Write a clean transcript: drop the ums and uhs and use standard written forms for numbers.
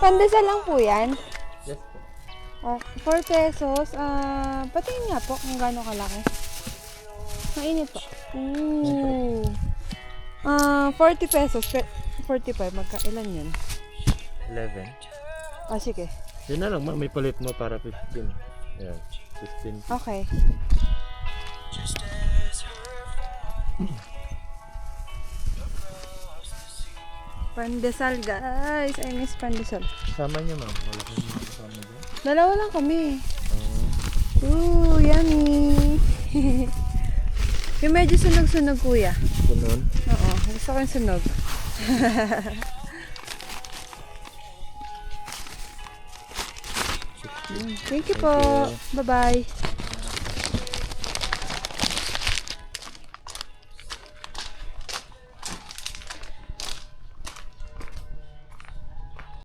Pandesal lang po yan. Yes po. 4 pesos. Patingin nga po kung gaano kalaki. Mainit po. Ooh. 40 pesos. 45. Magkailan yun? 11. Sige. Yun na lang, may palit mo para 15. Yan, 15. Okay. Pandesal, guys. I miss pandesal. Sama niyo, ma'am. Wala kang mga kasama dyan. Dalawa lang kami. Ooh, yummy. Yung medyo sunog-sunog, kuya. Ganun. Oo, gusto ko yung sunog. Thank you po. Bye-bye.